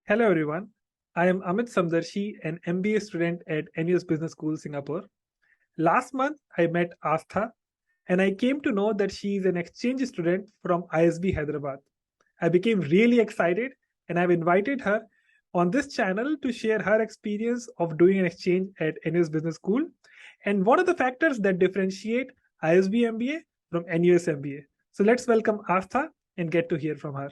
Hello everyone, I am Amit Samdarshi, an MBA student at NUS Business School, Singapore. Last month, I met Aastha and I came to know that she is an exchange student from ISB Hyderabad. I became really excited and I've invited her on this channel to share her experience of doing an exchange at NUS Business School and what are the factors that differentiate ISB-MBA from NUS-MBA. So let's welcome Aastha and get to hear from her.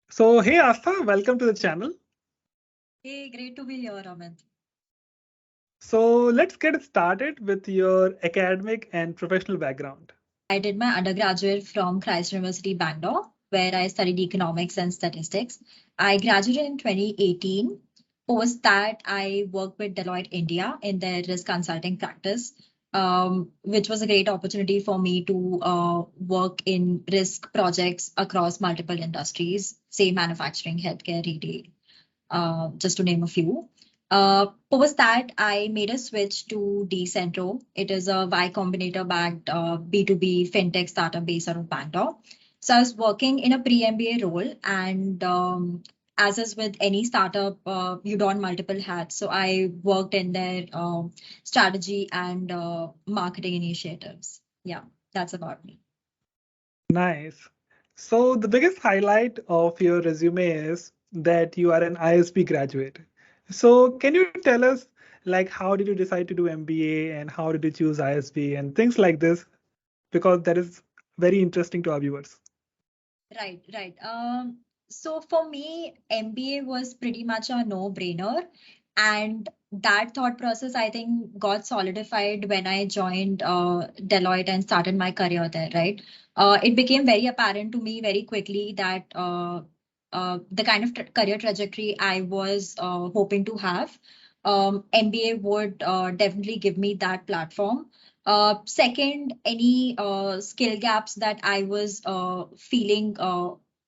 So, hey Aastha, welcome to the channel. Hey, great to be here, Amit. So let's get started with your academic and professional background. I did my undergraduate from Christ University, Bangalore, where I studied economics and statistics. I graduated in 2018. Post that, I worked with Deloitte India in their risk consulting practice, which was a great opportunity for me to work in risk projects across multiple industries, say manufacturing, healthcare, retail, just to name a few. Post that, I made a switch to Decentro. It is a Y Combinator backed B2B fintech startup based out of Bangalore. So I was working in a pre-MBA role, and as is with any startup, you don multiple hats. So I worked in their strategy and marketing initiatives. Yeah, that's about me. Nice. So the biggest highlight of your resume is that you are an ISB graduate. So can you tell us like how did you decide to do MBA and how did you choose ISB and things like this? Because that is very interesting to our viewers. Right, right. So for me, MBA was pretty much a no-brainer. And that thought process, I think, got solidified when I joined Deloitte and started my career there, right? It became very apparent to me very quickly that the kind of career trajectory I was hoping to have, MBA would definitely give me that platform. Second, any skill gaps that I was feeling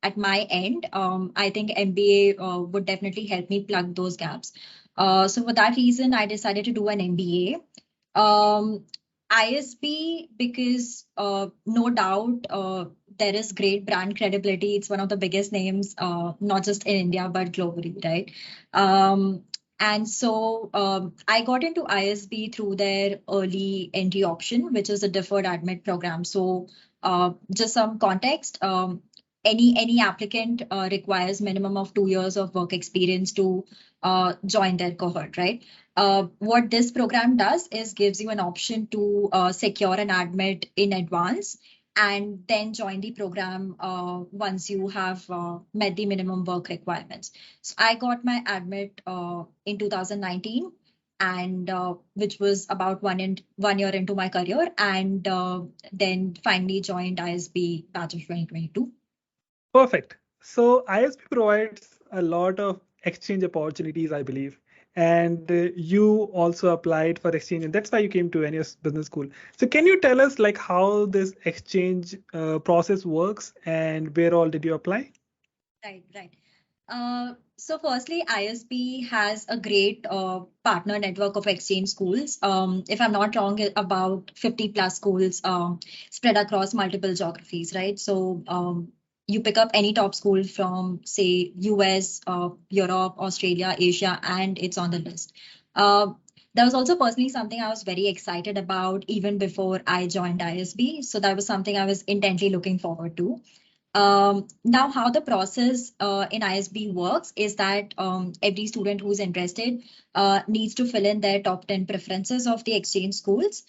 at my end, I think MBA would definitely help me plug those gaps. So for that reason, I decided to do an MBA. ISB, because no doubt there is great brand credibility. It's one of the biggest names, not just in India, but globally, right? And so I got into ISB through their early entry option, which is a deferred admit program. So just some context, any applicant requires minimum of 2 years of work experience to join their cohort, right? What this program does is gives you an option to secure an admit in advance and then join the program once you have met the minimum work requirements. So I got my admit in 2019, and which was about 1 year into my career, and then finally joined ISB batch of 2022. Perfect. So ISB provides a lot of exchange opportunities, I believe. And you also applied for exchange, and that's why you came to NUS Business School. So can you tell us like how this exchange process works and where all did you apply? Right, right. So firstly, ISB has a great partner network of exchange schools. If I'm not wrong, about 50 plus schools spread across multiple geographies, right? So you pick up any top school from, say, US, Europe, Australia, Asia, and it's on the list. That was also personally something I was very excited about even before I joined ISB. So that was something I was intently looking forward to. Now, how the process in ISB works is that every student who's interested needs to fill in their top 10 preferences of the exchange schools,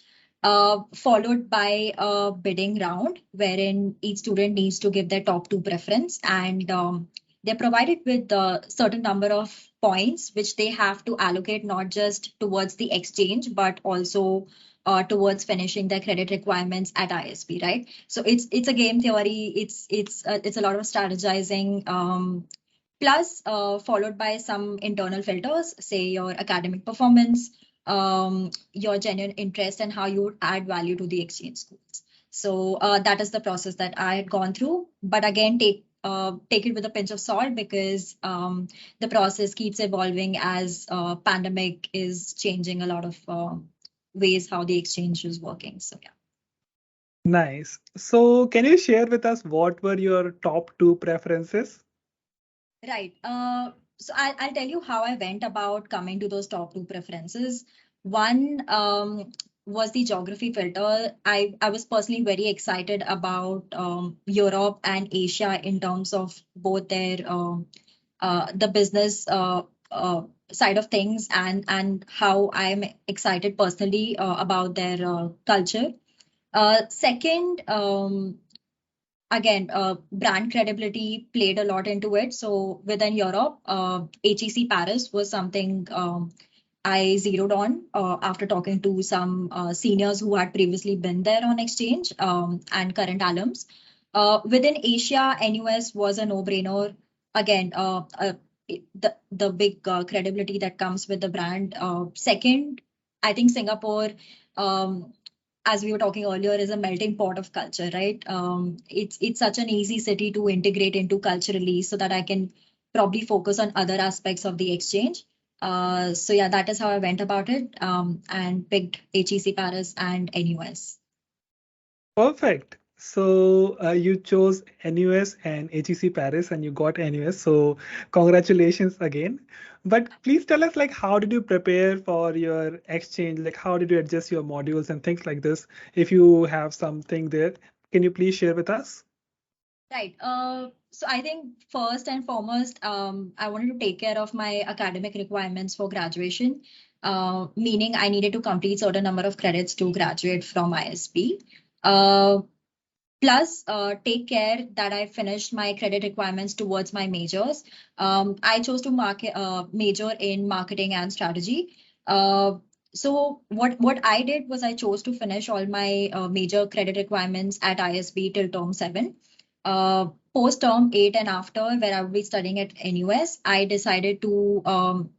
followed by a bidding round wherein each student needs to give their top two preference, and they're provided with a certain number of points which they have to allocate not just towards the exchange but also towards finishing their credit requirements at ISB, right? So it's a game theory. It's a lot of strategizing. Plus, followed by some internal filters, say your academic performance, your genuine interest, and how you would add value to the exchange schools. So that is the process that I had gone through. But again, take it with a pinch of salt because the process keeps evolving as pandemic is changing a lot of ways how the exchange is working. So yeah. Nice. So can you share with us what were your top two preferences? Right. So I'll tell you how I went about coming to those top two preferences. One was the geography filter. I was personally very excited about Europe and Asia in terms of both their the business side of things and how I'm excited personally about their culture. Second, again, brand credibility played a lot into it. So within Europe, HEC Paris was something I zeroed on after talking to some seniors who had previously been there on exchange and current alums. Within Asia, NUS was a no-brainer. Again, the big credibility that comes with the brand. Second, I think Singapore, as we were talking earlier, is a melting pot of culture, right? It's such an easy city to integrate into culturally, so that I can probably focus on other aspects of the exchange. So yeah, that is how I went about it, and picked HEC Paris and NUS. Perfect. So you chose NUS and HEC Paris and you got NUS. So congratulations again. But please tell us, like, how did you prepare for your exchange? Like, how did you adjust your modules and things like this? If you have something there, can you please share with us? Right. So I think first and foremost, I wanted to take care of my academic requirements for graduation, meaning I needed to complete certain number of credits to graduate from ISB. Plus, take care that I finished my credit requirements towards my majors. I chose to major in marketing and strategy. So what I did was I chose to finish all my major credit requirements at ISB till term 7. Post term 8 and after, where I would be studying at NUS, I decided to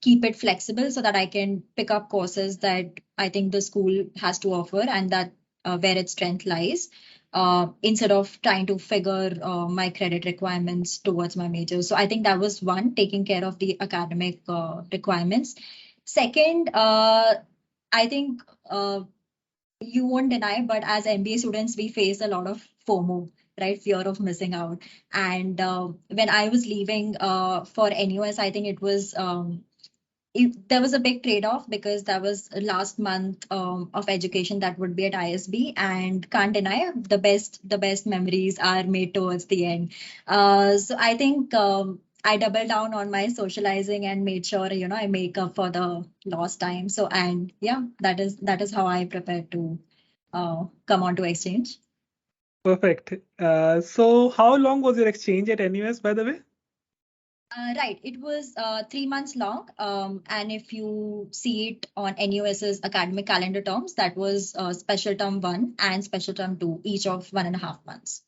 keep it flexible so that I can pick up courses that I think the school has to offer and that where its strength lies, instead of trying to figure my credit requirements towards my major. So I think that was one, taking care of the academic requirements. Second, I think you won't deny, but as MBA students, we face a lot of FOMO, right? Fear of missing out. And when I was leaving for NUS, I think it was there was a big trade-off because that was last month of education that would be at ISB, and can't deny the best memories are made towards the end. So I think I doubled down on my socializing and made sure I make up for the lost time. So, and yeah, that is how I prepare to come on to exchange. Perfect. So how long was your exchange at NUS, by the way? Right, it was 3 months long, and if you see it on NUS's academic calendar terms, that was special term 1 and special term 2, each of 1.5 months.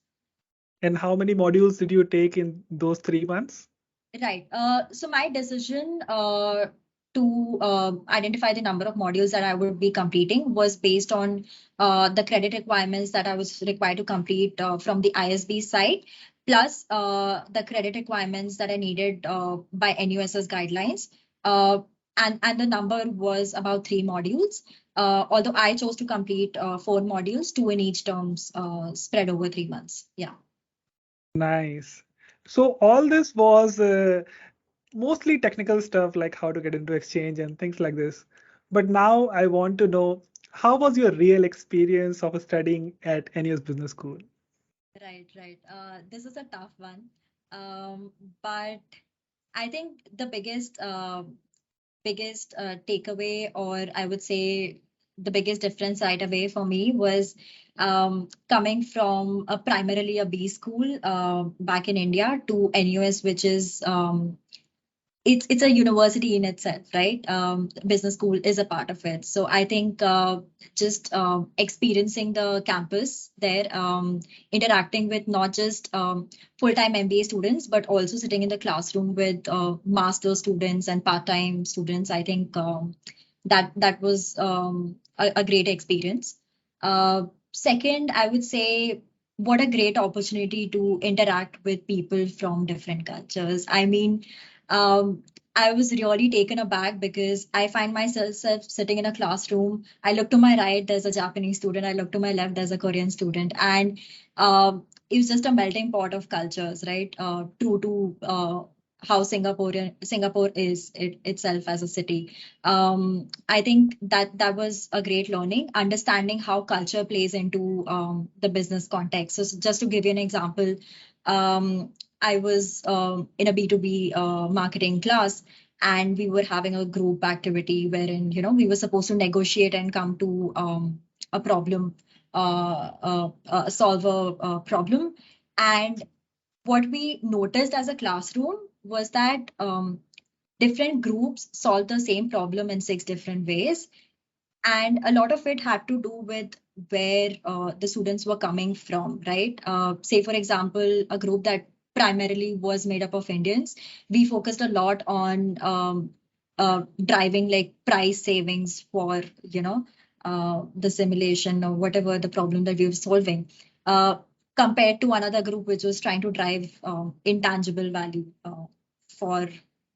And how many modules did you take in those 3 months? Right. So my decision to identify the number of modules that I would be completing was based on the credit requirements that I was required to complete from the ISB side, plus the credit requirements that I needed by NUS's guidelines. And the number was about 3 modules. Although I chose to complete 4 modules, 2 in each terms, spread over 3 months. Yeah. Nice. So all this was mostly technical stuff like how to get into exchange and things like this. But now I want to know, how was your real experience of studying at NUS Business School? Right, right. This is a tough one. But I think the biggest takeaway, or I would say the biggest difference right away for me was coming from primarily a B school back in India to NUS, which is it's a university in itself, right? Business school is a part of it. So I think just experiencing the campus there, interacting with not just full-time MBA students, but also sitting in the classroom with master students and part-time students. I think that was a great experience. Second, I would say what a great opportunity to interact with people from different cultures. I mean, I was really taken aback because I find myself sitting in a classroom. I look to my right, there's a Japanese student. I look to my left, there's a Korean student. And it was just a melting pot of cultures, right? True to how Singapore is itself as a city. I think that was a great learning, understanding how culture plays into the business context. So just to give you an example, I was in a B2B marketing class, and we were having a group activity wherein we were supposed to negotiate and come to a problem, solve a problem. And what we noticed as a classroom was that different groups solved the same problem in 6 different ways. And a lot of it had to do with where the students were coming from, right? Say, for example, a group that primarily was made up of Indians, we focused a lot on driving like price savings for, the simulation or whatever the problem that we were solving. Compared to another group which was trying to drive intangible value for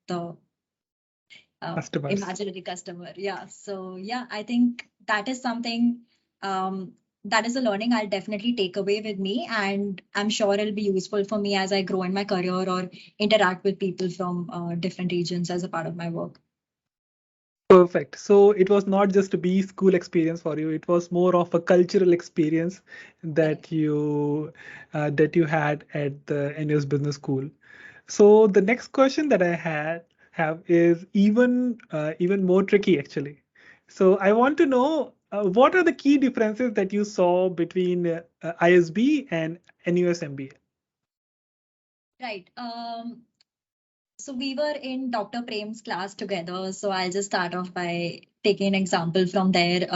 the Customers. imaginary customer. Yeah. So yeah, I think that is something that is a learning I'll definitely take away with me, and I'm sure it'll be useful for me as I grow in my career or interact with people from different regions as a part of my work. Perfect. So it was not just a B school experience for you. It was more of a cultural experience Correct. that you had at the NUS Business School. So the next question that I have is even more tricky actually. So I want to know what are the key differences that you saw between ISB and NUS-MBA? Right. So we were in Dr. Prem's class together. So I'll just start off by taking an example from there.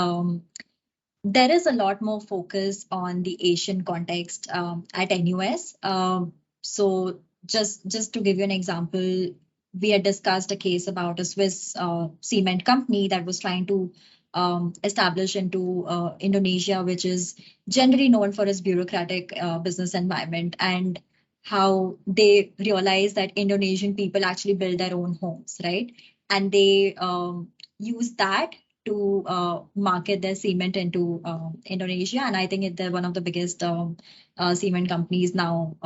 There is a lot more focus on the Asian context at NUS. So just to give you an example, we had discussed a case about a Swiss cement company that was trying to establish into Indonesia, which is generally known for its bureaucratic business environment, and how they realized that Indonesian people actually build their own homes, right? And they use that to market their cement into Indonesia. And I think they're one of the biggest cement companies now,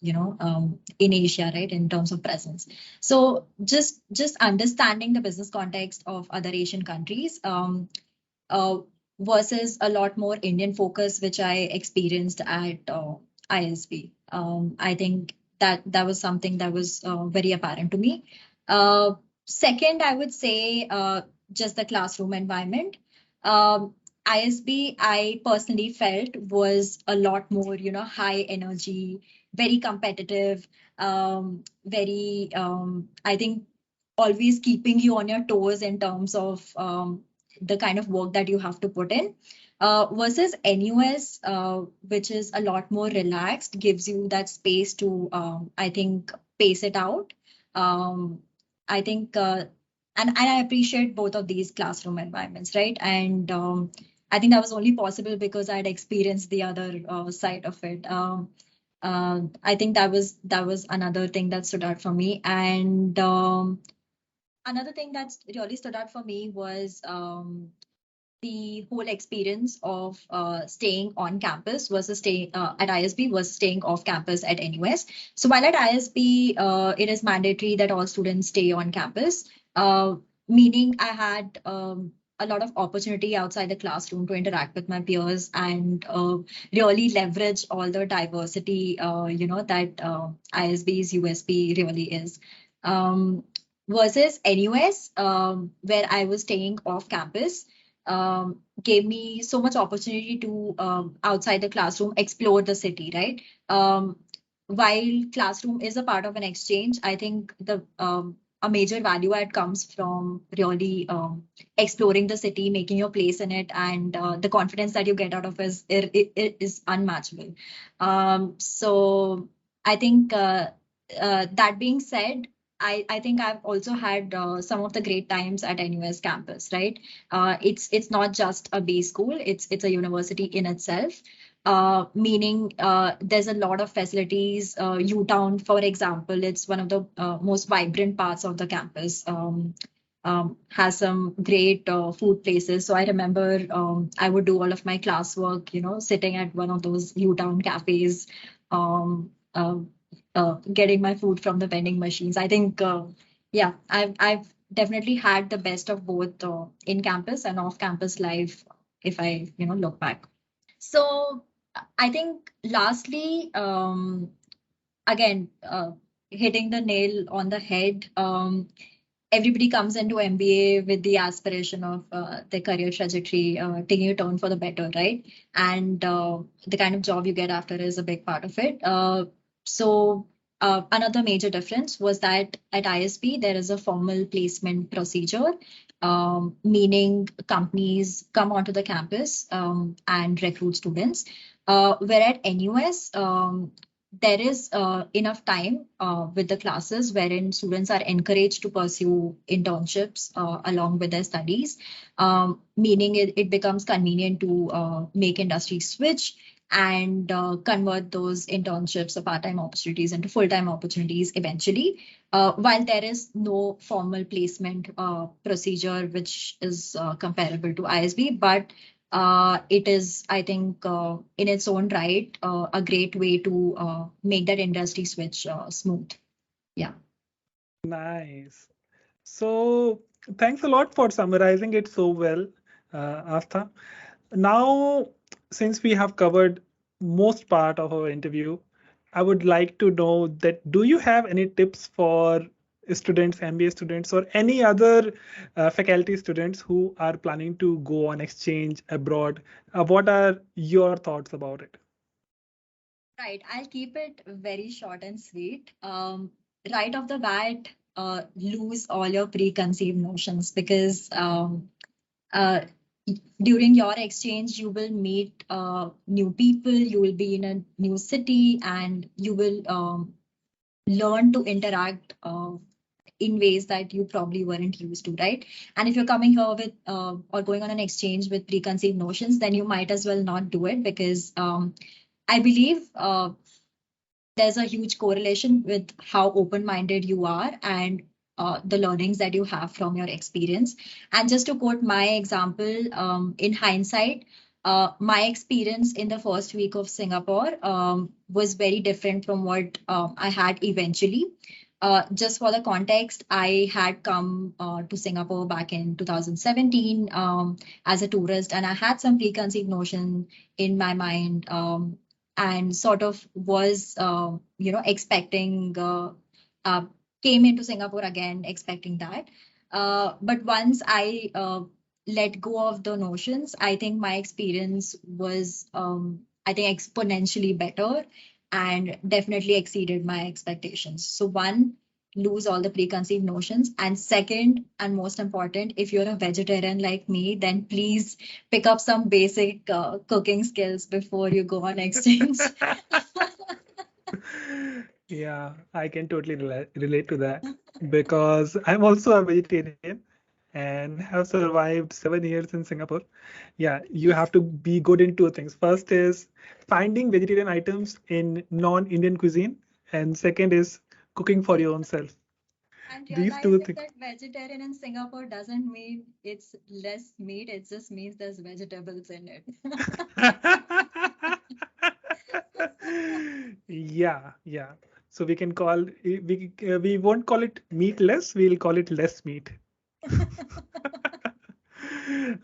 in Asia, right, in terms of presence. So just understanding the business context of other Asian countries uh, versus a lot more Indian focus, which I experienced at ISB. I think that was something that was very apparent to me. Second, I would say just the classroom environment. Um, ISB, I personally felt was a lot more, high energy, very competitive, very, I think, always keeping you on your toes in terms of the kind of work that you have to put in. Versus NUS, which is a lot more relaxed, gives you that space to, I think, pace it out. Um, I think, and I appreciate both of these classroom environments, right? And I think that was only possible because I had experienced the other side of it. I think that was another thing that stood out for me. And another thing that really stood out for me was the whole experience of staying on campus versus staying at ISB versus staying off campus at NUS. So while at ISB, it is mandatory that all students stay on campus, meaning I had a lot of opportunity outside the classroom to interact with my peers and really leverage all the diversity, that ISB's USP really is. Um, Versus NUS, where I was staying off campus, gave me so much opportunity to outside the classroom explore the city, right? While classroom is a part of an exchange, I think the a major value add comes from really exploring the city, making your place in it, and the confidence that you get out of it is unmatchable. So I think that being said, I think I've also had some of the great times at NUS campus, right? It's not just a B school; it's a university in itself. Meaning there's a lot of facilities. U-Town, for example, it's one of the most vibrant parts of the campus. Has some great food places. So I remember I would do all of my classwork, sitting at one of those U-Town cafes. Um, getting my food from the vending machines. I think, yeah, I've definitely had the best of both in campus and off campus life, if I look back. So I think lastly, again, hitting the nail on the head. Everybody comes into MBA with the aspiration of their career trajectory taking a turn for the better, right? And the kind of job you get after is a big part of it. So another major difference was that at ISB, there is a formal placement procedure, meaning companies come onto the campus and recruit students. Where at NUS, there is enough time with the classes wherein students are encouraged to pursue internships along with their studies, meaning it becomes convenient to make industry switch and convert those internships or part-time opportunities into full-time opportunities eventually, while there is no formal placement procedure which is comparable to ISB, but it is, I think, in its own right, a great way to make that industry switch smooth. Yeah. Nice. So thanks a lot for summarizing it so well, Aastha. Now, since we have covered most part of our interview, I would like to know that do you have any tips for students, MBA students, or any other faculty students who are planning to go on exchange abroad? What are your thoughts about it? Right. I'll keep it very short and sweet. Right off the bat, lose all your preconceived notions because uh, during your exchange, you will meet new people, you will be in a new city, and you will learn to interact in ways that you probably weren't used to, right? And if you're coming here with or going on an exchange with preconceived notions, then you might as well not do it because I believe there's a huge correlation with how open-minded you are and the learnings that you have from your experience. And just to quote my example, in hindsight, my experience in the first week of Singapore was very different from what I had eventually. Just for the context, I had come to Singapore back in 2017 as a tourist, and I had some preconceived notion in my mind and sort of was, expecting, came into Singapore again, expecting that. But once I let go of the notions, I think my experience was, I think, exponentially better and definitely exceeded my expectations. So one, lose all the preconceived notions. And second, and most important, if you're a vegetarian like me, then please pick up some basic cooking skills before you go on exchange. Yeah, I can totally relate to that because I'm also a vegetarian and have survived 7 years in Singapore. Yeah, you have to be good in two things. First is finding vegetarian items in non-Indian cuisine, and second is cooking for your own self. And These two realizing things. that vegetarian in Singapore doesn't mean it's less meat, it just means there's vegetables in it. Yeah, yeah. So we can call we won't call it meatless. We'll call it less meat.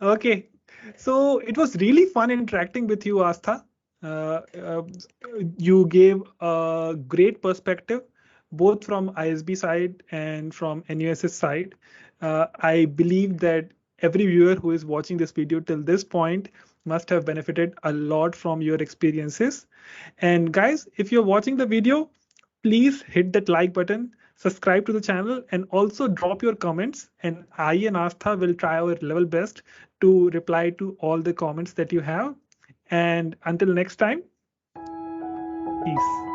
Okay. So it was really fun interacting with you, Aastha. Uh, uh, you gave a great perspective, both from ISB side and from NUS's side. I believe that every viewer who is watching this video till this point must have benefited a lot from your experiences. And guys, if you're watching the video, please hit that like button, subscribe to the channel, and also drop your comments. And I and Aastha will try our level best to reply to all the comments that you have. And until next time, peace.